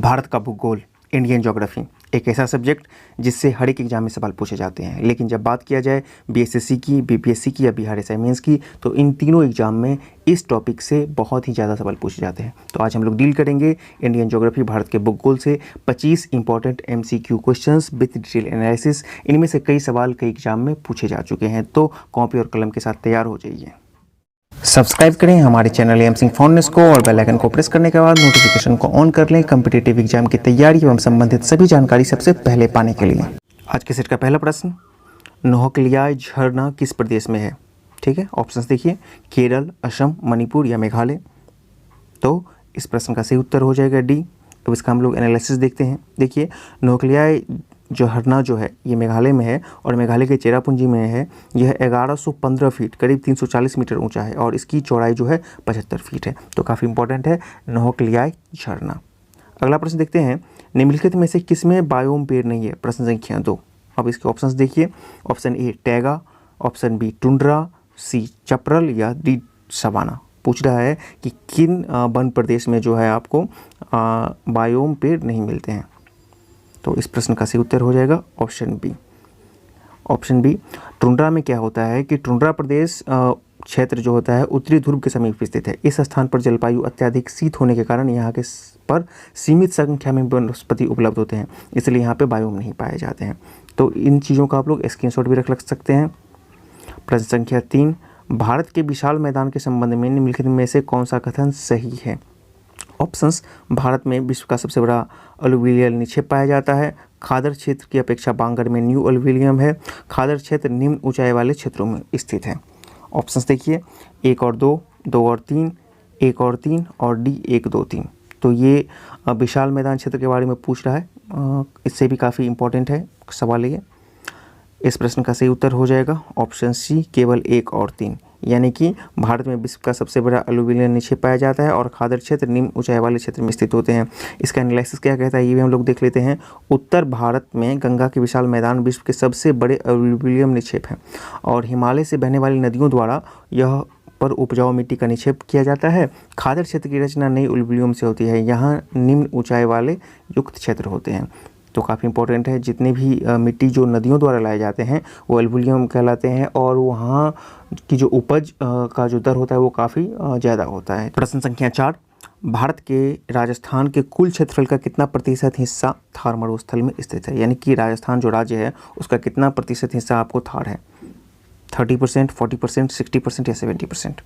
भारत का भूगोल, Indian geography एक ऐसा सब्जेक्ट जिससे हर एक एग्जाम में सवाल पूछे जाते हैं। लेकिन जब बात किया जाए बीएसएससी की, बीपीएससी की या बिहार एसआई मेंस की, तो इन तीनों एग्जाम में इस टॉपिक से बहुत ही ज़्यादा सवाल पूछे जाते हैं। तो आज हम लोग डील करेंगे इंडियन ज्योग्राफी, भारत के भूगोल से 25 important MCQ questions with detail analysis. इनमें से कई सवाल कई एग्जाम में पूछे जा चुके हैं, तो कॉपी और कलम के साथ तैयार हो जाइए। सब्सक्राइब करें हमारे चैनल एम सिंह फाउंडेशन को और बेल आइकन को प्रेस करने के बाद नोटिफिकेशन को ऑन कर लें कॉम्पिटिटिव एग्जाम की तैयारी एवं संबंधित सभी जानकारी सबसे पहले पाने के लिए। आज के सेट का पहला प्रश्न, नोहकलियाई झरना किस प्रदेश में है? ठीक है, ऑप्शंस देखिए, केरल, असम, मणिपुर या मेघालय। तो इस प्रश्न का सही उत्तर हो जाएगा डी। तो इसका हम लोग एनालिसिस देखते हैं। देखिए, नोहकलियाई झरना जो है ये मेघालय में है और मेघालय के चेरापूंजी में है। यह 1115 फीट करीब 340 मीटर ऊंचा है और इसकी चौड़ाई जो है 75 फीट है। तो काफ़ी इंपॉर्टेंट है नोहकलियाई झरना। अगला प्रश्न देखते हैं, निम्नलिखित में से किस में बायोम पेड़ नहीं है? प्रश्न संख्या 2। अब इसके ऑप्शंस देखिए, option A taiga, option B tundra, C chaparral या डी सवाना। पूछ रहा है कि किन वन प्रदेश में जो है आपको बायोम पेड़ नहीं मिलते हैं। तो इस प्रश्न का सही उत्तर हो जाएगा option B. Option B, tundra में क्या होता है कि टुंड्रा प्रदेश क्षेत्र जो होता है उत्तरी ध्रुव के समीप स्थित है। इस स्थान पर जलवायु अत्यधिक शीत होने के कारण यहाँ के पर सीमित संख्या में वनस्पति उपलब्ध होते हैं, इसलिए यहाँ पे बायोम नहीं पाए जाते हैं। तो इन चीज़ों का आप लोग स्क्रीनशॉट भी रख सकते हैं। प्रश्न संख्या 3, भारत के विशाल मैदान के संबंध में निम्नलिखित में से कौन सा कथन सही है? ऑप्शंस, भारत में विश्व का सबसे बड़ा अलुवियल निक्षेप पाया जाता है। खादर क्षेत्र की अपेक्षा बांगर में न्यू अलुविलियम है। खादर क्षेत्र निम्न ऊंचाई वाले क्षेत्रों में स्थित है। ऑप्शंस देखिए, 1 और 2, 2 और 3, 1 और 3 और डी 1, 2, 3। तो ये विशाल मैदान क्षेत्र के बारे में पूछ रहा है। इससे भी काफ़ी इंपॉर्टेंट है सवाल ये। इस प्रश्न का सही उत्तर हो जाएगा ऑप्शन सी, केवल 1 और 3। यानी कि भारत में विश्व का सबसे बड़ा अलुविलियन निक्षेप पाया जाता है और खादर क्षेत्र निम्न ऊंचाई वाले क्षेत्र में स्थित होते हैं। इसका एनालिसिस क्या कहता है ये भी हम लोग देख लेते हैं। उत्तर भारत में गंगा के विशाल मैदान विश्व के सबसे बड़े अलुविलियम निक्षेप हैं और हिमालय से बहने वाली नदियों द्वारा यह पर उपजाऊ मिट्टी का निक्षेप किया जाता है। खादर क्षेत्र की रचना नई अलुविलियम से होती है। यहाँ निम्न ऊंचाई वाले युक्त क्षेत्र होते हैं। तो काफ़ी इंपॉर्टेंट है, जितने भी मिट्टी जो नदियों द्वारा लाए जाते हैं वो अलुविलियम कहलाते हैं और वहाँ की जो उपज का जो दर होता है वो काफ़ी ज़्यादा होता है। प्रश्न संख्या 4, भारत के राजस्थान के कुल क्षेत्रफल का कितना प्रतिशत हिस्सा थार मरुस्थल में स्थित है? यानी कि राजस्थान जो राज्य है उसका कितना प्रतिशत हिस्सा आपको थार है? 30%, 40%, 60% या 70%?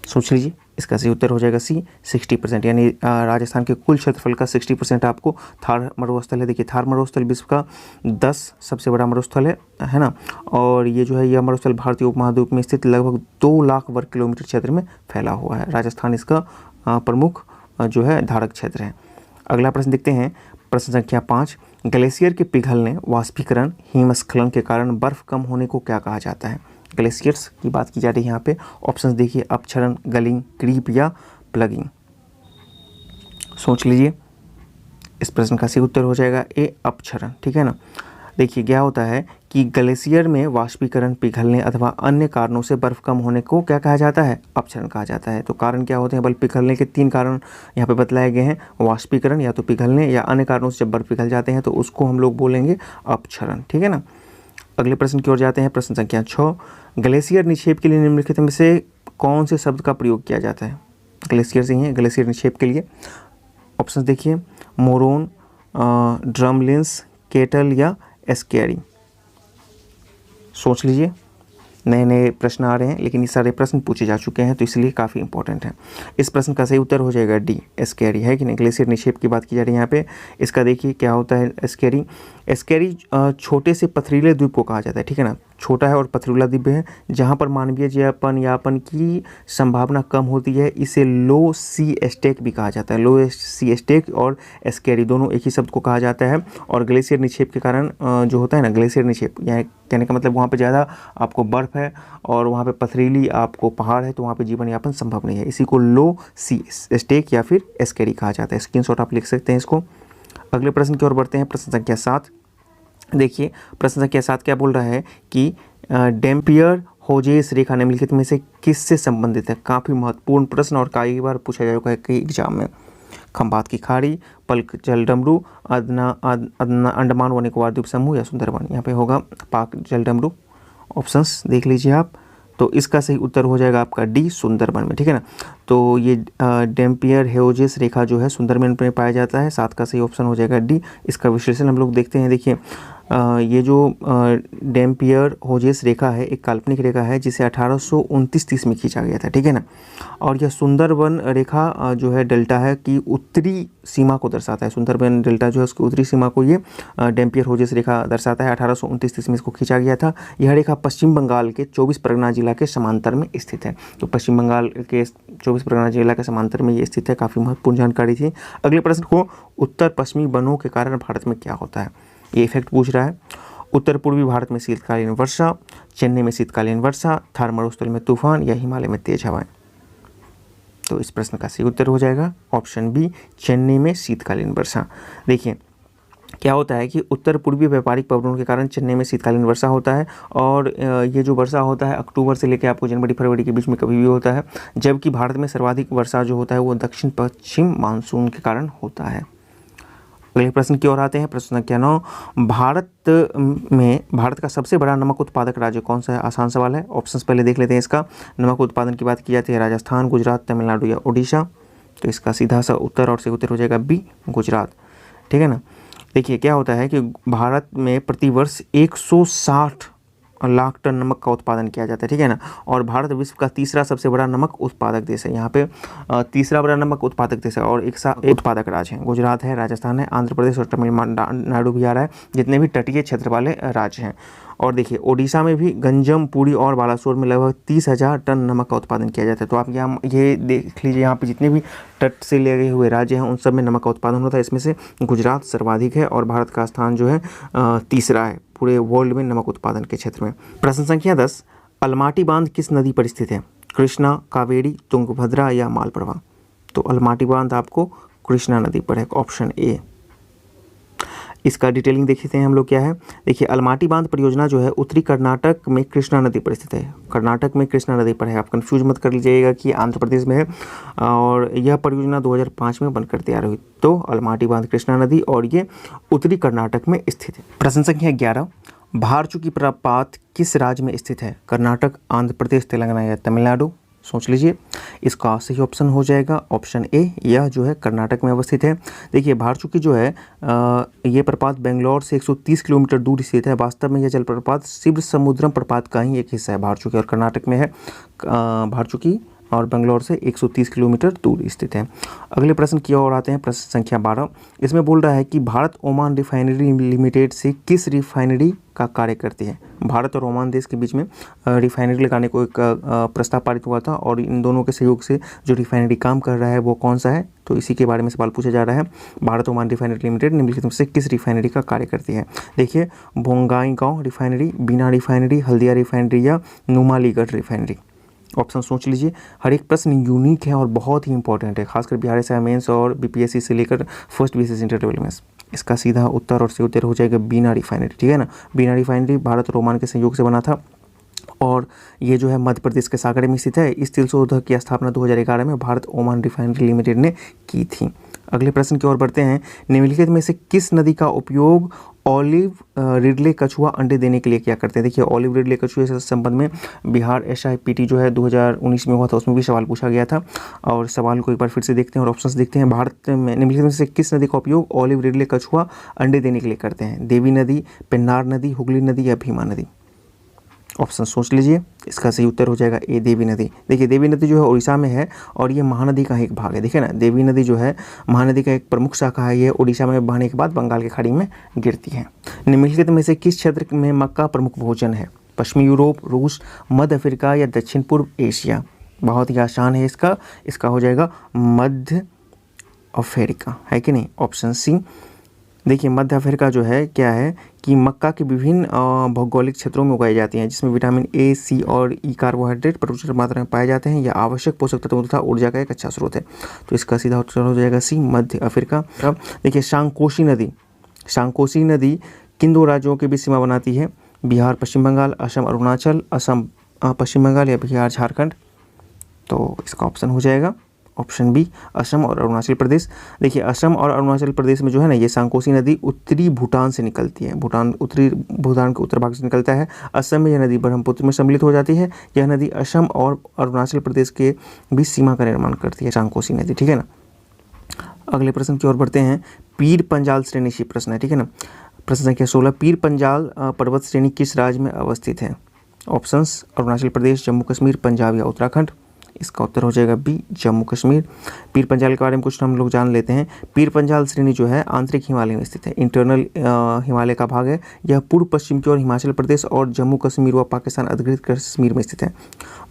सोच लीजिए। इसका सही उत्तर हो जाएगा सी, 60%। यानी राजस्थान के कुल क्षेत्रफल का 60% आपको थार मरुस्थल है। देखिए, थार मरुस्थल विश्व का 10 सबसे बड़ा मरुस्थल है ना। और ये जो है यह मरुस्थल भारतीय उपमहाद्वीप में स्थित लगभग 2 लाख वर्ग किलोमीटर क्षेत्र में फैला हुआ है। राजस्थान इसका प्रमुख जो है धारक क्षेत्र है। अगला प्रश्न देखते हैं, प्रश्न संख्या 5, ग्लेशियर के पिघलने, वाष्पीकरण, हिमस्खलन के कारण बर्फ कम होने को क्या कहा जाता है? ग्लेशियर्स की बात की जा रही है यहाँ पे। ऑप्शंस देखिए, अपक्षरण, गलिंग, क्रीप या प्लगिंग। सोच लीजिए। इस प्रश्न का सही उत्तर हो जाएगा ए, अपक्षरण। ठीक है ना। देखिए, क्या होता है कि ग्लेशियर में वाष्पीकरण, पिघलने अथवा अन्य कारणों से बर्फ़ कम होने को क्या कहा जाता है? अपक्षरण कहा जाता है। तो कारण क्या होते हैं? बल पिघलने के 3 कारण यहाँ पे बतलाए गए हैं। वाष्पीकरण, या तो पिघलने, या अन्य कारणों से जब बर्फ़ पिघल जाते हैं तो उसको हम लोग बोलेंगे अपक्षरण। ठीक है ना। अगले प्रश्न की ओर जाते हैं। प्रश्न संख्या 6, ग्लेशियर निक्षेप के लिए निम्नलिखित में से कौन से शब्द का प्रयोग किया जाता है? ग्लेशियर से ही है, ग्लेशियर निक्षेप के लिए। ऑप्शन देखिए, मोरोन, ड्रमलिंस, केटल या एस्केरी। सोच लीजिए। नए नए प्रश्न आ रहे हैं लेकिन ये सारे प्रश्न पूछे जा चुके हैं तो इसलिए काफ़ी इंपॉर्टेंट है। इस प्रश्न का सही उत्तर हो जाएगा डी, एस्केरी। है कि नहीं? ग्लेशियर निक्षेप की बात की जा रही है यहाँ पे। इसका देखिए क्या होता है एस्केरी। एस्केरी छोटे से पथरीले द्वीप को कहा जाता है। ठीक है ना। छोटा है और पथरीला द्वीप है जहाँ पर मानवीय जीवन यापन की संभावना कम होती है। इसे लो सी स्टेक भी कहा जाता है। लो सी स्टेक और एस्केरी दोनों एक ही शब्द को कहा जाता है। और ग्लेशियर निक्षेप के कारण जो होता है ना, ग्लेशियर निक्षेप यहाँ कहने का मतलब वहाँ पे ज़्यादा आपको बर्फ़ है और वहाँ पे पथरीली आपको पहाड़ है तो वहाँ पे जीवन यापन संभव नहीं है। इसी को लो सी स्टेक या फिर एस्केरी कहा जाता है। स्क्रीनशॉट आप लिख सकते हैं इसको। अगले प्रश्न की ओर बढ़ते हैं। प्रश्न संख्या 7, देखिए प्रश्न संख्या 7 क्या बोल रहा है कि डैम्पियर होजेस रेखा निम्नलिखित में से किससे संबंधित है? काफ़ी महत्वपूर्ण प्रश्न और कई बार पूछा जाएगा कई एग्जाम में। खंबात की खाड़ी, पल्क जल डमरू, अंडमान व निकोबार द्वीप समूह या सुंदरबन। यहाँ पे होगा पाक जल डमरू। ऑप्शंस देख लीजिए आप। तो इसका सही उत्तर हो जाएगा आपका डी, सुंदरबन में, ठीक है ना। तो ये डेम्पियर हेओजेस रेखा जो है सुंदरबन में पाया जाता है। 7 का सही ऑप्शन हो जाएगा डी। इसका विश्लेषण हम लोग देखते हैं। देखिए ये जो डेम्पियर होजेस रेखा है एक काल्पनिक रेखा है जिसे 1829-30 में खींचा गया था, ठीक है ना। और यह सुंदरबन रेखा जो है डेल्टा है कि उत्तरी सीमा को दर्शाता है। सुंदरबन डेल्टा जो है उसकी उत्तरी सीमा को ये डेम्पियर होजेस रेखा दर्शाता है। 1829-30 में इसको खींचा गया था। यह रेखा पश्चिम बंगाल के 24 परगना जिला के समांतर में स्थित है। तो पश्चिम बंगाल के 24 परगना जिला के समांतर में ये स्थित है। काफ़ी महत्वपूर्ण जानकारी थी। अगले प्रश्न को, उत्तर पश्चिमी वनों के कारण भारत में क्या होता है, ये इफेक्ट पूछ रहा है। उत्तर पूर्वी भारत में शीतकालीन वर्षा, चेन्नई में शीतकालीन वर्षा, थार मरुस्थल में तूफान या हिमालय में तेज हवाएं। तो इस प्रश्न का सही उत्तर हो जाएगा ऑप्शन बी, चेन्नई में शीतकालीन वर्षा। देखिए क्या होता है कि उत्तर पूर्वी व्यापारिक पवनों के कारण चेन्नई में शीतकालीन वर्षा होता है। और ये जो वर्षा होता है अक्टूबर से लेकर आपको जनवरी फरवरी के बीच में कभी भी होता है। जबकि भारत में सर्वाधिक वर्षा जो होता है वो दक्षिण पश्चिम मानसून के कारण होता है। अगले प्रश्न की ओर आते हैं। प्रश्न संख्या 9, भारत का सबसे बड़ा नमक उत्पादक राज्य कौन सा है? आसान सवाल है। ऑप्शंस पहले देख लेते हैं। इसका नमक उत्पादन की बात की जाती है राजस्थान, गुजरात, तमिलनाडु या उड़ीसा। तो इसका सीधा सा उत्तर और सही उत्तर हो जाएगा बी, गुजरात, ठीक है ना। देखिए क्या होता है कि भारत में प्रतिवर्ष 160 लाख टन नमक का उत्पादन किया जाता है, ठीक है ना। और भारत विश्व का तीसरा सबसे बड़ा नमक उत्पादक देश है। यहाँ पे तीसरा बड़ा नमक उत्पादक देश है और एक उत्पादक राज्य हैं। गुजरात है, राजस्थान है, आंध्र प्रदेश और तमिलनाडु भी आ रहा है, जितने भी तटीय क्षेत्र वाले राज्य हैं। और देखिए ओडिशा में भी गंजम, पुरी और बालासोर में लगभग 30,000 टन नमक का उत्पादन किया जाता है। तो आप यहाँ ये देख लीजिए, यहाँ पे जितने भी तट से लगे हुए राज्य हैं उन सब में नमक का उत्पादन होता है। इसमें से गुजरात सर्वाधिक है और भारत का स्थान जो है तीसरा है पूरे वर्ल्ड में नमक उत्पादन के क्षेत्र में। प्रश्न संख्या 10, अलमाटी बांध किस नदी पर स्थित है? कृष्णा, कावेरी, तुंगभद्रा या मालप्रभा। तो अलमाटी बांध आपको कृष्णा नदी पर है, ऑप्शन ए। इसका डिटेलिंग देखते हैं हम लोग क्या है। देखिए अलमाटी बांध परियोजना जो है उत्तरी कर्नाटक में कृष्णा नदी पर स्थित है। कर्नाटक में कृष्णा नदी पर है, आप कंफ्यूज मत कर लीजिएगा कि आंध्र प्रदेश में है। और यह परियोजना 2005 में बनकर तैयार हुई। तो अलमाटी बांध कृष्णा नदी और ये उत्तरी कर्नाटक में स्थित है। प्रश्न संख्या 11, भारचुकी प्रपात किस राज्य में स्थित है? कर्नाटक, आंध्र प्रदेश, तेलंगाना या तमिलनाडु। सोच लीजिए। इसका सही ऑप्शन हो जाएगा ऑप्शन ए, यह जो है कर्नाटक में अवस्थित है। देखिए भारचुकी जो है ये प्रपात बेंगलोर से 130 किलोमीटर दूर स्थित है। वास्तव में यह जलप्रपात शिव समुद्रम प्रपात का ही एक हिस्सा है। भारचुकी और कर्नाटक में है भारचुकी और बेंगलोर से 130 किलोमीटर दूर स्थित है। अगले प्रश्न की ओर आते हैं। प्रश्न संख्या 12, इसमें बोल रहा है कि भारत ओमान रिफाइनरी लिमिटेड से किस रिफाइनरी का कार्य करती है? भारत और ओमान देश के बीच में रिफाइनरी लगाने को एक प्रस्ताव पारित हुआ था और इन दोनों के सहयोग से जो रिफाइनरी काम कर रहा है वो कौन सा है? तो इसी के बारे में सवाल पूछा जा रहा है। भारत ओमान रिफाइनरी लिमिटेड निम्नलिखित में से किस रिफाइनरी का कार्य करती है? देखिए बोंगाईगांव रिफाइनरी, बीना रिफाइनरी, हल्दिया रिफाइनरी या नुमालीगढ़ रिफाइनरी। ऑप्शन सोच लीजिए। हर एक प्रश्न यूनिक है और बहुत ही इंपॉर्टेंट है, खासकर BRSI मेंस और BPSC से लेकर फर्स्ट BCS इंटर लेवल में। इसका सीधा उत्तर और सही उत्तर हो जाएगा बीना रिफाइनरी, ठीक है ना। बीना रिफाइनरी भारत और ओमान के सहयोग से बना था और ये जो है मध्य प्रदेश के सागर में स्थित है। इस तेल शोधक की स्थापना 2011 में भारत ओमान रिफाइनरी लिमिटेड ने की थी। अगले प्रश्न की ओर बढ़ते हैं। निम्नलिखित में से किस नदी का उपयोग ऑलिव रिडले कछुआ अंडे देने के लिए क्या करते हैं? देखिए ऑलिव रिडले कछुए से संबंध में बिहार SIPT जो है 2019 में हुआ था, उसमें भी सवाल पूछा गया था। और सवाल को एक बार फिर से देखते हैं और ऑप्शंस देखते हैं। भारत में निम्नलिखित में से किस नदी का उपयोग ऑलिव रिडले कछुआ अंडे देने के लिए करते हैं? देवी नदी, पेन्नार नदी, हुगली नदी या भीमा नदी। ऑप्शन सोच लीजिए। इसका सही उत्तर हो जाएगा ए, देवी नदी। देखिए देवी नदी जो है उड़ीसा में है और ये महानदी का एक भाग है। देखिए ना देवी नदी जो है महानदी का एक प्रमुख शाखा है। ये उड़ीसा में बहने के बाद बंगाल की खाड़ी में गिरती है। निम्नलिखित में से किस क्षेत्र में मक्का प्रमुख भोजन है? पश्चिमी यूरोप, रूस, मध्य अफ्रीका या दक्षिण पूर्व एशिया। बहुत ही आसान है इसका हो जाएगा मध्य अफ्रीका, है कि नहीं? Option C. देखिए मध्य अफ्रीका जो है क्या है कि मक्का के विभिन्न भौगोलिक क्षेत्रों में उगाई जाती हैं, जिसमें विटामिन A, C और E कार्बोहाइड्रेट प्रचुर मात्रा में पाए जाते हैं। यह आवश्यक पोषक तत्वों तथा ऊर्जा का एक अच्छा स्रोत है। तो इसका सीधा उत्तर हो जाएगा सी, मध्य अफ्रीका। अब देखिए सांकोसी नदी किन दो राज्यों के बीच सीमा बनाती है? बिहार पश्चिम बंगाल, असम अरुणाचल, असम पश्चिम बंगाल या बिहार झारखंड। तो इसका ऑप्शन हो जाएगा ऑप्शन बी असम और अरुणाचल प्रदेश। देखिए असम और अरुणाचल प्रदेश में जो है ना, ये सांकोसी नदी उत्तरी भूटान से निकलती है, उत्तरी भूटान के उत्तर भाग से निकलता है। असम में यह नदी ब्रह्मपुत्र में सम्मिलित हो जाती है। यह नदी असम और अरुणाचल प्रदेश के बीच सीमा का निर्माण करती है, सांकोसी नदी, ठीक है ना। अगले प्रश्न की ओर बढ़ते हैं। पीर पंजाल श्रेणी से प्रश्न है, ठीक है ना। प्रश्न संख्या 16, पीर पंजाल पर्वत श्रेणी किस राज्य में अवस्थित है? ऑप्शंस अरुणाचल प्रदेश, जम्मू कश्मीर, पंजाब या उत्तराखंड। इसका उत्तर हो जाएगा बी, जम्मू कश्मीर। पीर पंजाल के बारे में कुछ हम लोग जान लेते हैं। पीर पंजाल श्रेणी जो है आंतरिक हिमालय में स्थित है, इंटरनल हिमालय का भाग है। यह पूर्व पश्चिम की ओर हिमाचल प्रदेश और जम्मू कश्मीर व पाकिस्तान अधिकृत कश्मीर में स्थित है।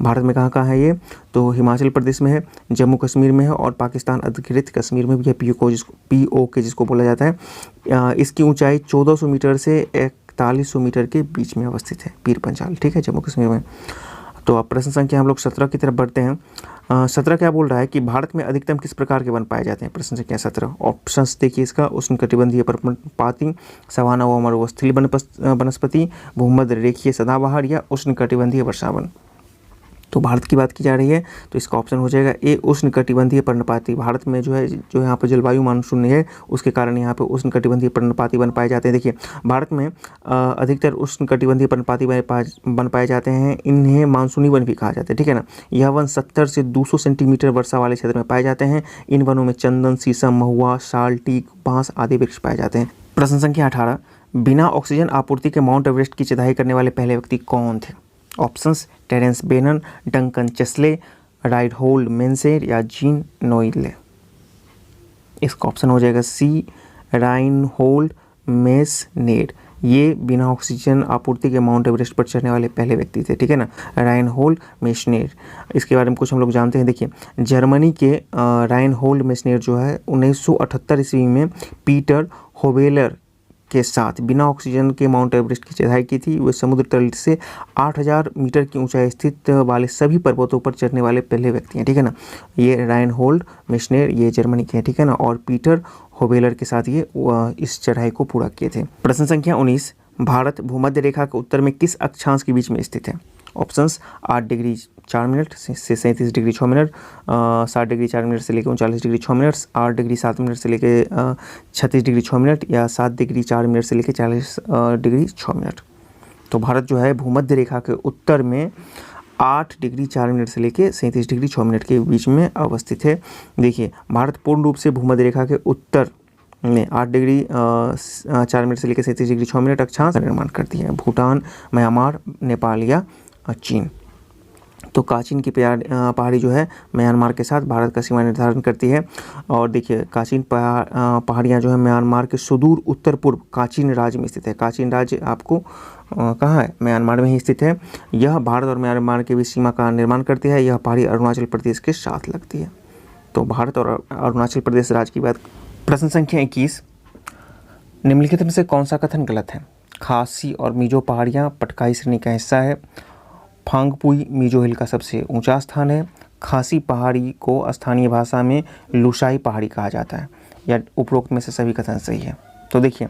भारत में कहाँ है ये? तो हिमाचल प्रदेश में है, जम्मू कश्मीर में है और पाकिस्तान अधिकृत कश्मीर में भी है, POK जिसको बोला जाता है। इसकी ऊंचाई 1400 मीटर से 4100 मीटर के बीच में अवस्थित है पीर पंजाल, ठीक है, जम्मू कश्मीर में। तो अब प्रश्न संख्या हम लोग 17 की तरफ बढ़ते हैं। 17 क्या बोल रहा है कि भारत में अधिकतम किस प्रकार के वन पाए जाते हैं? प्रश्न संख्या 17। ऑप्शंस देखिए इसका, उष्णकटिबंधीय पर्णपाती, सवाना व मरुस्थलीय वनस्पति, भूमध्य रेखीय सदाबहार या उष्णकटिबंधीय वर्षावन। तो भारत की बात की जा रही है तो इसका ऑप्शन हो जाएगा ए, उष्णकटिबंधीय पर्णपाती। भारत में जो है, जो यहाँ पर जलवायु मानसून है उसके कारण यहाँ पे उष्णकटिबंधीय पर्णपाती वन पाए जाते हैं। देखिए भारत में अधिकतर उष्णकटिबंधीय पर्णपाती वन पाए जाते हैं। इन्हें मानसूनी वन भी कहा जाता है, ठीक है ना। यह वन 70 से 200 सेंटीमीटर वर्षा वाले क्षेत्र में पाए जाते हैं। इन वनों में चंदन, शीशम, महुआ, साल, टीक, बांस आदि वृक्ष पाए जाते हैं। प्रश्न संख्या 18, बिना ऑक्सीजन आपूर्ति के माउंट एवरेस्ट की चढ़ाई करने वाले पहले व्यक्ति कौन थे? Options Terrence Bannon, Duncan चेस्ले, Reinhold मेंसेर या जीन नोइले। इसका ऑप्शन हो जाएगा सी, राइनहोल्ड मेंसेर। ये बिना ऑक्सीजन आपूर्ति के माउंट एवरेस्ट पर चढ़ने वाले पहले व्यक्ति थे, ठीक है ना, राइनहोल्ड मेंसेर। इसके बारे में कुछ हम लोग जानते हैं। देखिए जर्मनी के राइनहोल्ड मेंसेर जो है 1978 ईस्वी में पीटर होवेलर के साथ बिना ऑक्सीजन के माउंट एवरेस्ट की चढ़ाई की थी। वे समुद्र तल से 8000 मीटर की ऊंचाई स्थित वाले सभी पर्वतों पर चढ़ने वाले पहले व्यक्ति हैं, ठीक है ना। ये राइनहोल्ड मेंसेर ये जर्मनी के हैं, ठीक है ना, और पीटर होवेलर के साथ ये इस चढ़ाई को पूरा किए थे। प्रश्न संख्या 19, भारत भूमध्य रेखा के उत्तर में किस अक्षांश के बीच में स्थित है? ऑप्शंस 8 डिग्री 4 मिनट से 37 डिग्री 6 मिनट, 60 डिग्री 4 मिनट से लेकर 39 डिग्री 6 मिनट, 8 डिग्री 7 मिनट से लेकर 36 डिग्री 6 मिनट या 7 डिग्री 4 मिनट से लेकर 40 डिग्री 6 मिनट। तो भारत जो है भूमध्य रेखा के उत्तर में 8 डिग्री 4 मिनट से लेकर 37 डिग्री 6 मिनट के बीच में अवस्थित है। देखिए भारत पूर्ण रूप से भूमध्य रेखा के उत्तर में 8 डिग्री 4 मिनट से लेकर 37 डिग्री 6 मिनट अक्षांश का निर्माण करती है। भूटान, म्यांमार, नेपाल या चीन। तो काचिन की पहाड़ी जो है म्यांमार के साथ भारत का सीमा निर्धारण करती है। और देखिए काचिन पहाड़ियाँ जो है म्यांमार के सुदूर उत्तर पूर्व काचिन राज्य में स्थित है। काचिन राज्य आपको कहाँ है? म्यांमार में ही स्थित है। यह भारत और म्यांमार के बीच सीमा का निर्माण करती है। यह पहाड़ी अरुणाचल प्रदेश के साथ लगती है। तो भारत और अरुणाचल प्रदेश राज्य की बात। प्रश्न संख्या 21, निम्नलिखित में से कौन सा कथन गलत है? खासी और मिजो पहाड़ियाँ पटकाई श्रेणी का हिस्सा है। फांगपुई मिजो हिल का सबसे ऊंचा स्थान है। खासी पहाड़ी को स्थानीय भाषा में लुसाई पहाड़ी कहा जाता है। या उपरोक्त में से सभी कथन सही है? तो देखिए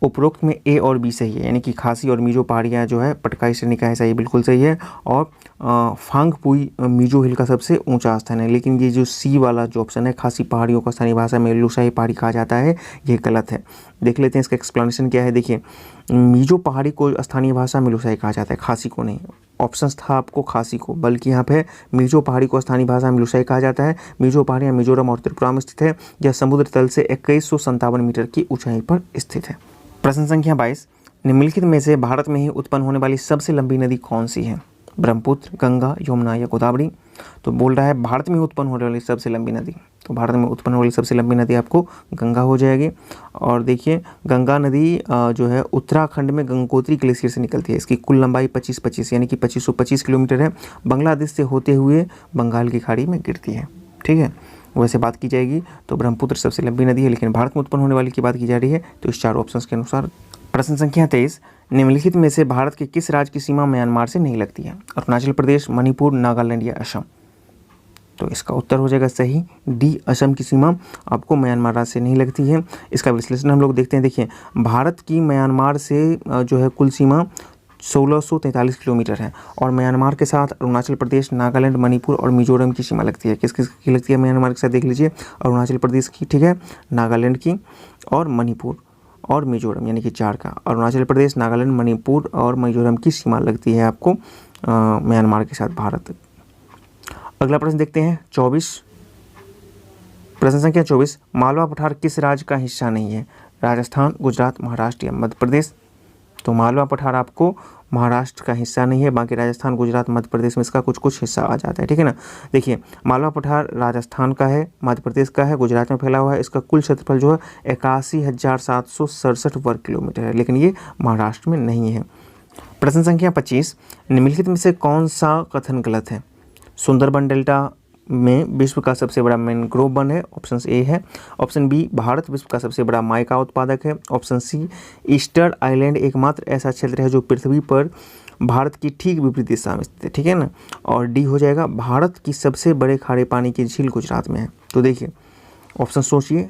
उपरोक्त में ए और बी सही है, यानी कि खासी और मिजो पहाड़ियाँ जो है पटकाई श्रेणी का हिस्सा, ये बिल्कुल सही है। और फांगपुई मिजो हिल का सबसे ऊंचा स्थान है। लेकिन ये जो सी वाला जो ऑप्शन है, खासी पहाड़ियों को स्थानीय भाषा में लुसाई पहाड़ी कहा जाता है, ये गलत है। देख लेते हैं इसका एक्सप्लेनेशन क्या है। देखिए मिजो पहाड़ी को स्थानीय भाषा में लुसाई कहा जाता है, खासी को नहीं। ऑप्शंस था आपको खासी को, बल्कि यहाँ पे मिजो पहाड़ी को स्थानीय भाषा में लुसाई कहा जाता है। मिजो पहाड़ियाँ मिजोरम और त्रिपुरा में स्थित है। यह समुद्र तल से 2157 मीटर की ऊंचाई पर स्थित है। प्रश्न संख्या 22, निम्नलिखित में से भारत में ही उत्पन्न होने वाली सबसे लंबी नदी कौन सी है? ब्रह्मपुत्र, गंगा, यमुना या गोदावरी। तो बोल रहा है भारत में उत्पन्न होने वाली सबसे लंबी नदी, तो भारत में उत्पन्न होने वाली सबसे लंबी नदी आपको गंगा हो जाएगी। और देखिए गंगा नदी जो है उत्तराखंड में गंगोत्री ग्लेशियर से निकलती है। इसकी कुल लंबाई 25 यानी कि 2525 किलोमीटर है। बांग्लादेश से होते हुए बंगाल की खाड़ी में गिरती है, ठीक है। वैसे बात की जाएगी तो ब्रह्मपुत्र सबसे लंबी नदी है, लेकिन भारत में उत्पन्न होने वाली की बात की जा रही है तो इस चारों ऑप्शंस के अनुसार। प्रश्न संख्या 23, निम्नलिखित में से भारत के किस राज्य की सीमा म्यांमार से नहीं लगती है? अरुणाचल प्रदेश, मणिपुर, नागालैंड या असम। तो इसका उत्तर हो जाएगा सही डी, असम की सीमा आपको म्यांमार राज्य से नहीं लगती है। इसका विश्लेषण हम लोग देखते हैं। देखिए भारत की म्यांमार से जो है कुल सीमा 1643 किलोमीटर है। और म्यांमार के साथ अरुणाचल प्रदेश, नागालैंड, मणिपुर और मिजोरम की सीमा लगती है। किस किस की लगती है म्यांमार के साथ देख लीजिए, अरुणाचल प्रदेश की, ठीक है, नागालैंड की और मणिपुर और मिजोरम, यानी कि 4 का। अरुणाचल प्रदेश, नागालैंड, मणिपुर और मिजोरम की सीमा लगती है आपको म्यांमार के साथ भारत। अगला प्रश्न देखते हैं 24, प्रश्न संख्या 24, मालवा पठार किस राज्य का हिस्सा नहीं है? राजस्थान, गुजरात, महाराष्ट्र या मध्य प्रदेश? तो मालवा पठार आपको महाराष्ट्र का हिस्सा नहीं है, बाकी राजस्थान, गुजरात, मध्य प्रदेश में इसका कुछ कुछ हिस्सा आ जाता है, ठीक है ना। देखिए मालवा पठार राजस्थान का है, मध्य प्रदेश का है, गुजरात में फैला हुआ है। इसका कुल क्षेत्रफल जो है 81,767 वर्ग किलोमीटर है, लेकिन ये महाराष्ट्र में नहीं है। प्रश्न संख्या 25, निम्नलिखित में से कौन सा कथन गलत है? सुंदरबन डेल्टा में विश्व का सबसे बड़ा मैंग्रोव वन है, ऑप्शन ए है। ऑप्शन बी, भारत विश्व का सबसे बड़ा माइका उत्पादक है। ऑप्शन सी, ईस्टर आइलैंड एकमात्र ऐसा क्षेत्र है जो पृथ्वी पर भारत की ठीक विपरीत दिशा में स्थित है, ठीक है ना। और डी हो जाएगा, भारत की सबसे बड़े खारे पानी की झील गुजरात में है। तो देखिए ऑप्शन सोचिए,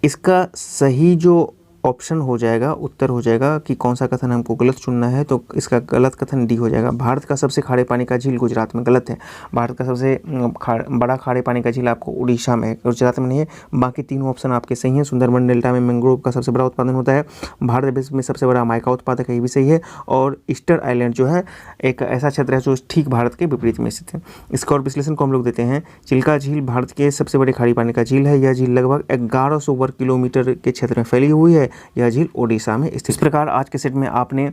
इसका सही जो ऑप्शन हो जाएगा, उत्तर हो जाएगा कि कौन सा कथन हमको गलत चुनना है, तो इसका गलत कथन डी हो जाएगा। भारत का सबसे खारे पानी का झील गुजरात में गलत है। भारत का सबसे बड़ा खारे पानी का झील आपको उड़ीसा में है, गुजरात में नहीं है। बाकी तीनों ऑप्शन आपके सही हैं। सुंदरबन डेल्टा में मैंग्रोव का सबसे बड़ा उत्पादन होता है। भारत विश्व में सबसे बड़ा माइका उत्पादक है, ये भी सही है। और ईस्टर आइलैंड जो है एक ऐसा क्षेत्र है जो ठीक भारत के विपरीत में स्थित है। इसका और विश्लेषण को हम लोग देते हैं। चिल्का झील भारत के सबसे बड़े खारे पानी का झील है। यह झील लगभग 1100 वर्ग किलोमीटर के क्षेत्र में फैली हुई है। यह झील ओडिशा में स्थित। इस प्रकार आज के सेट में आपने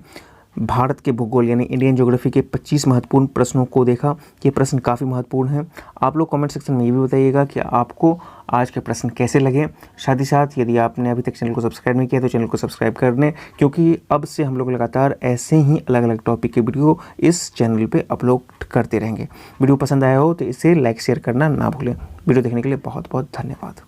भारत के भूगोल यानी इंडियन ज्योग्राफी के 25 महत्वपूर्ण प्रश्नों को देखा। ये प्रश्न काफ़ी महत्वपूर्ण हैं। आप लोग कमेंट सेक्शन में ये भी बताइएगा कि आपको आज के प्रश्न कैसे लगे। साथ ही साथ यदि आपने अभी तक चैनल को सब्सक्राइब नहीं किया तो चैनल को सब्सक्राइब कर लें, क्योंकि अब से हम लोग लगातार ऐसे ही अलग अलग टॉपिक के वीडियो इस चैनल पे अपलोड करते रहेंगे। वीडियो पसंद आया हो तो इसे लाइक शेयर करना ना भूलें। वीडियो देखने के लिए बहुत बहुत धन्यवाद।